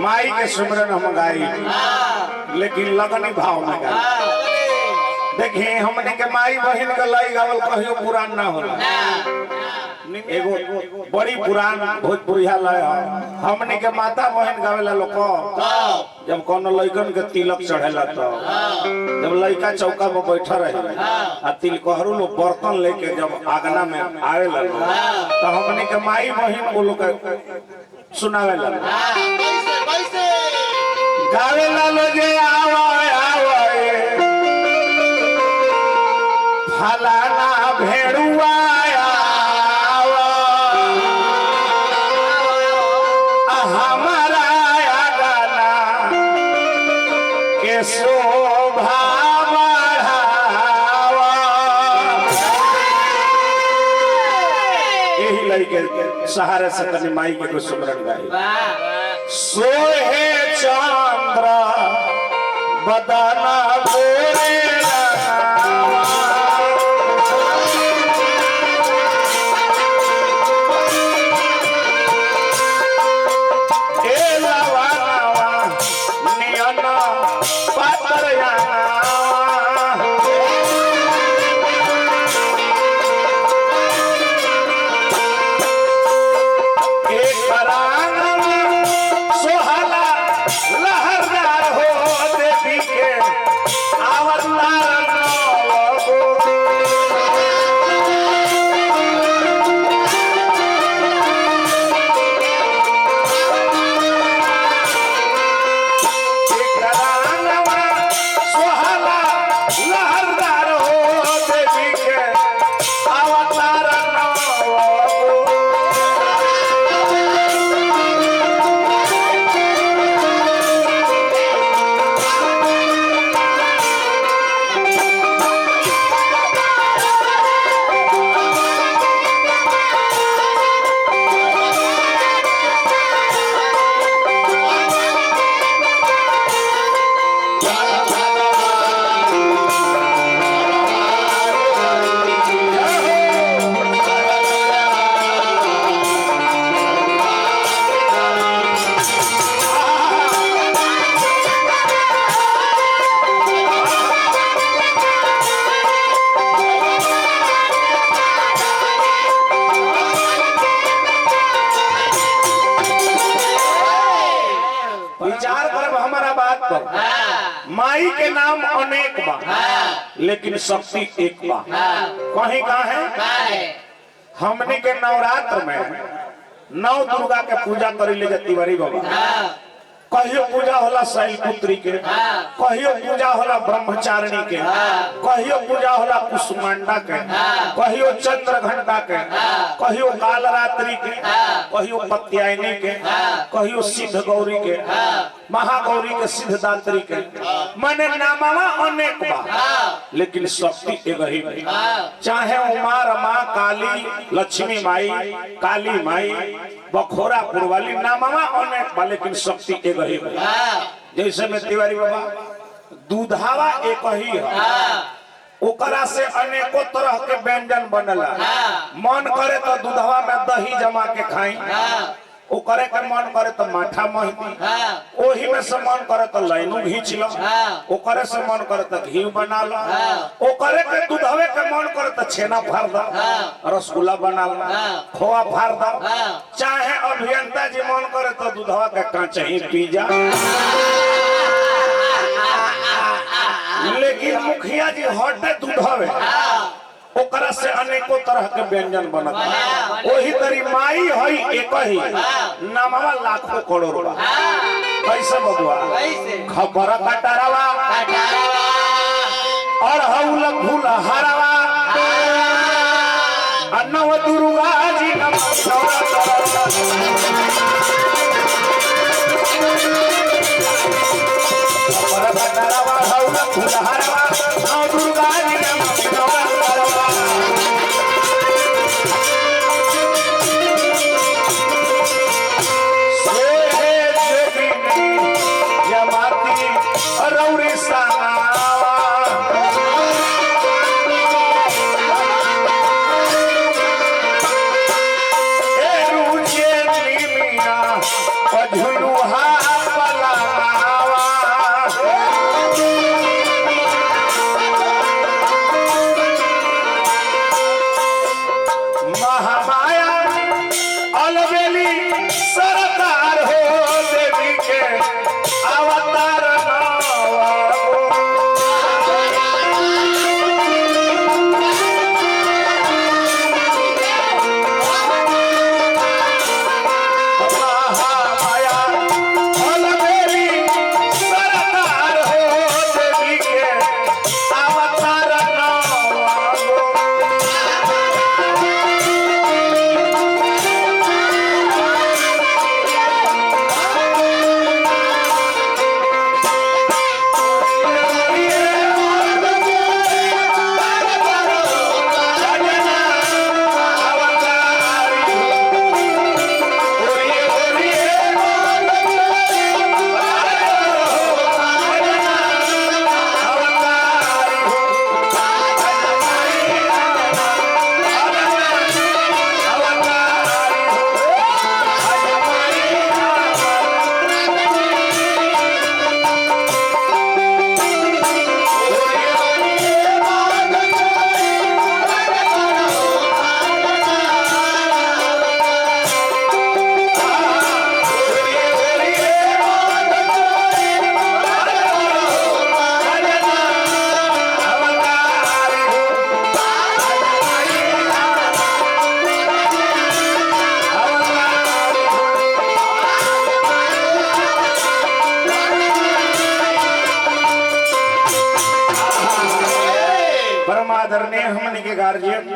माई के सुमरन हम गाई लेकिन लगनी भाव में गाई। देखिए हमने के माई बहन के लाई गावल कहियो पुरान ना होला। एगो बड़ी पुरान भोजपुरिया लय हमने के माता बहन गावेला लोग जब कोनो लइकन के तिलक चढ़ेला तो जब लइका चौका में बैठा रहे आ तिलकहरू लोग बर्तन लेके जब आगना में आवेला तो हमने के माई बहन को लोग सुनावेला गावेला लोग आवे आवे फलाना भेड़ुआ शोभा बढ़ावा। यही लड़के सहारे से तनी माई के सुमरन गाई। सोहे चंद्र बदना गोरे माई के नाम अनेक बा लेकिन शक्ति एक बा। कहीं कहाँ है हमने के नवरात्र में नौ दुर्गा के पूजा करी ले तिवारी बाबा। कहियो पूजा होला शैलपुत्री के, कहियो पूजा होला ब्रह्मचारिणी के, कहियो पूजा होला कुसुमांडा के, कहियो चंद्र घंटा के, कहियो कालरात्रि के, कहियो पत्यायनी के, कहियो सिद्ध गौरी के, महागौरी के, सिद्धदात्री के। माने नामवा अनेक बा लेकिन शक्ति एक ही बा। चाहे उमा रमा काली लक्ष्मी माई काली माई बखोरा पुरवाली नामवा अनेक बा लेकिन शक्ति एक ही बा। जैसे में तिवारी बाबा दूधावा एक ही है ओकरा से अनेकों तरह के व्यंजन बनला। मन करे तो दूधवा में दही जमा के खाई, ओकरे के मन करे तो माठा महती, ओही में से मन करे तो लाइनू घींच लो, ओकरे से मन करे तो घी बना लो, ओकरे के दूधवे के मन करे तो छेना फाड़ दो, रसगुल्ला बना लो, खोआ फाड़ दो। चाहे अभियंता जी मन करे तो दूधवा के कांच ही पी जा। लेकिन मुखिया जी हटे दूधवे ओकरा से अनेकों तरह के व्यंजन बनता। वही तरी माई हई एक ही नामवा लाखों करोड़ बा। कैसे बबुआ खबर कटरवा और हौल फूल हरवा नव दुर्गा जी खबर कटरवा हौल फूल हरवा नव दुर्गा जी झुलुहा आदरणीय हमने के गार्जियन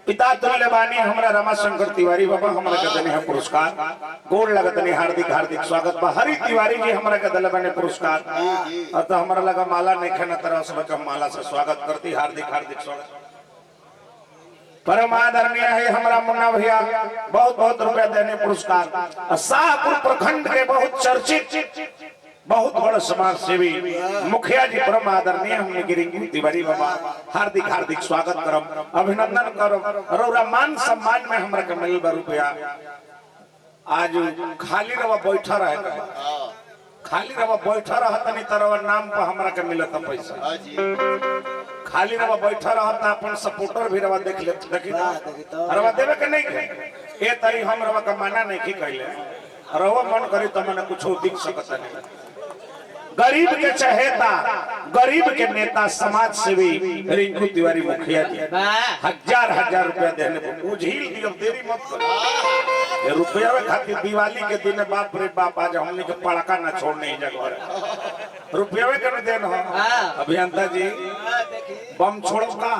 पिता तुल्य बानी हमरा रमाशंकर तिवारी बाबा हमरा के देने हैं पुरस्कार गोड़ लगतने हार्दिक हार्दिक स्वागत बा। हरि तिवारी जी हमरा के दिले बने पुरस्कार अतः हमरा लगा माला नहीं खाना तरह से बच्चा माला से स्वागत करती हार्दिक हार्दिक स्वागत। परम आदरणीय है हमारा मुन्ना भैया बहुत बहुत रुपया देने पुरस्कार। शाहपुर प्रखंड के बहुत चर्चित बहुत बड़ा समाज सेवी मुखिया जी परम आदरणीय हमने गिरिंगी तिवारी बाबा हार्दिक हार्दिक स्वागत करम अभिनंदन करम। रौरा मान सम्मान में हमरा के मिल रुपया आज खाली रवा बैठा रहे खाली रवा बैठा रहता नहीं तरह नाम पर हमरा के मिलता पैसा खाली रवा बैठा रहता अपन सपोर्टर भी रवा देख ले देखी रवा देवे के नहीं के ए तरी हम रवा का माना नहीं की कहले रवा मन करी त मने कुछ दिख सकता नहीं। गरीब के चहेता गरीब के नेता समाज सेवी रिंकू तिवारी मुखिया जी हजार हजार रुपया देने को झील दियो देरी मत करो ये रुपया में खातिर दिवाली के दिन बाप रे बाप आज हमने के पड़का ना छोड़ने ही जगह रुपया में कर देना अभियंता जी बम छोड़ो का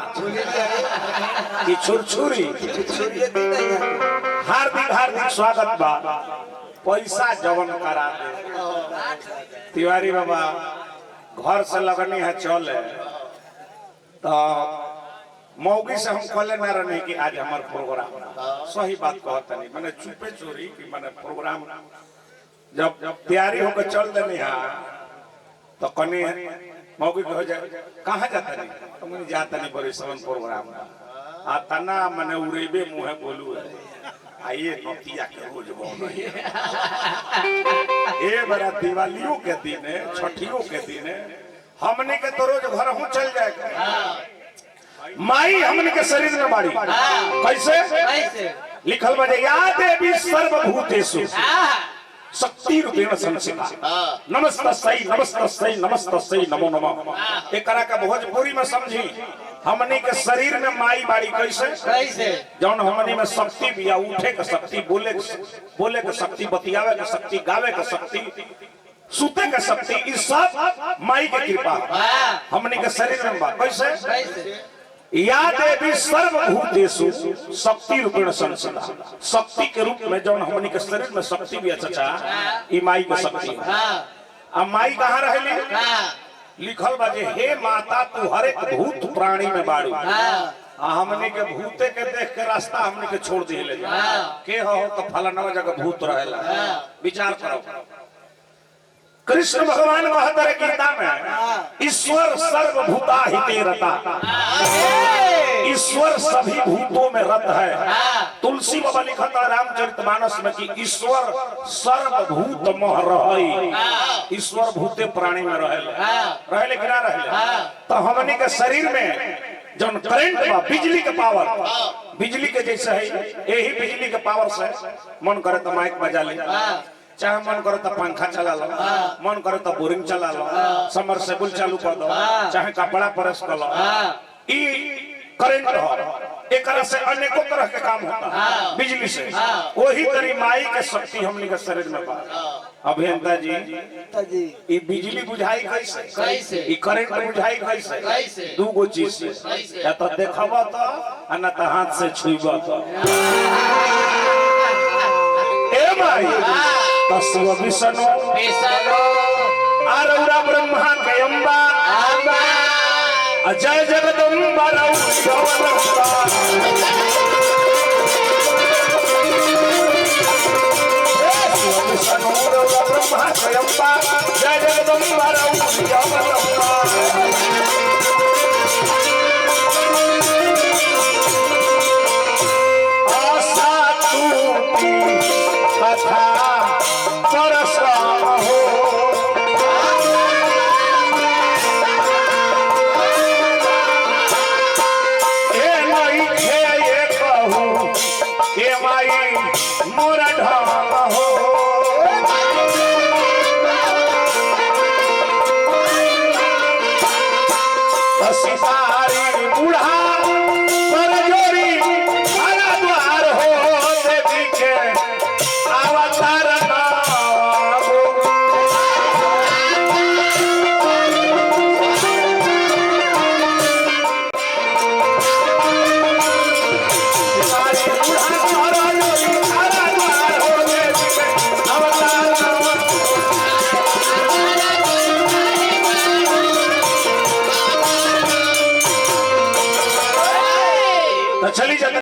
कि छुरछुरी हार्दिक हार्दिक स्वागत बा पैसा जवन करा दे तिवारी बाबा घर से लगनी है चले तो मौगी से हम कहले ना रहे कि आज हमार प्रोग्राम सही बात कहता नहीं मैंने चुपे चोरी कि मैंने प्रोग्राम जब तैयारी होकर चल देनी है तो कने मौगी हो जाए कहाँ जाता नहीं तो मैंने जाता नहीं बड़े समन प्रोग्राम आता ना मैंने उड़ेबे मुँह बोलू आइए नौतिया के रोज ए बड़ा दिवालियों के दिन छठियों के दिन हमने के तो रोज घर हूँ चल जाएगा माई हमने के शरीर में बाड़ी कैसे लिखल बजे याद देवी सर्वभूतेषु शक्ति रूपेण संस्थिता नमस्तस्यै नमस्तस्यै नमो नमः एक करा का भोजपुरी में समझी हमने के शरीर में माई बाड़ी कैसे जौन हमने में शक्ति भी उठे के शक्ति बोले के शक्ति बतियावे के शक्ति गावे के शक्ति सुते के शक्ति इस सब माई के कृपा हमने के शरीर में बा कैसे या देवी सर्वभूतेषु शक्ति रूपेण संस्थिता शक्ति के रूप में जौन हमने के शरीर में शक्ति भी अच्छा ई माई के शक्ति अब माई कहाँ रहेली लिखल बाजे हे माता तू हर एक भूत प्राणी में बाड़ू हमने के भूते के देख के रास्ता हमने के छोड़ दिए के हो तो फलाना जगह भूत रहेला विचार करो। कृष्ण भगवान कहते गीता में ईश्वर सर्वभूता हिते रता ईश्वर सभी भूतों में रत है। तुलसी बाबा लिखा था रामचरितमानस में कि ईश्वर सर्वभूत मोह रहे ईश्वर भूते प्राणी में रहे कि ना रहे तो हमने के शरीर में जब करंट बा बिजली के पावर बिजली के जैसे है यही बिजली के पावर से मन करे तो माइक बजा ले चाहे मन करो तो पंखा चला लो मन करो तो बोरिंग चला लो समरसेबुल चालू कर दो चाहे कपड़ा प्रेस कर लो ई करंट हो एक तरह से अनेकों तरह के काम होता बिजली से वही तरी माई के शक्ति हमने के शरीर में बा। अभियंता जी ये बिजली बुझाई कैसे ये करंट बुझाई कैसे दू गो चीज से या तो देखबा तो ना तो हाथ से छुईबा तो ए माई तस्व विष्णु आरौरा ब्रह्मा कयंबा अजय जगदम्बा ब्रह्मा कयंबा जय जगदम्बा आशा टूटी कथा तो चली जाता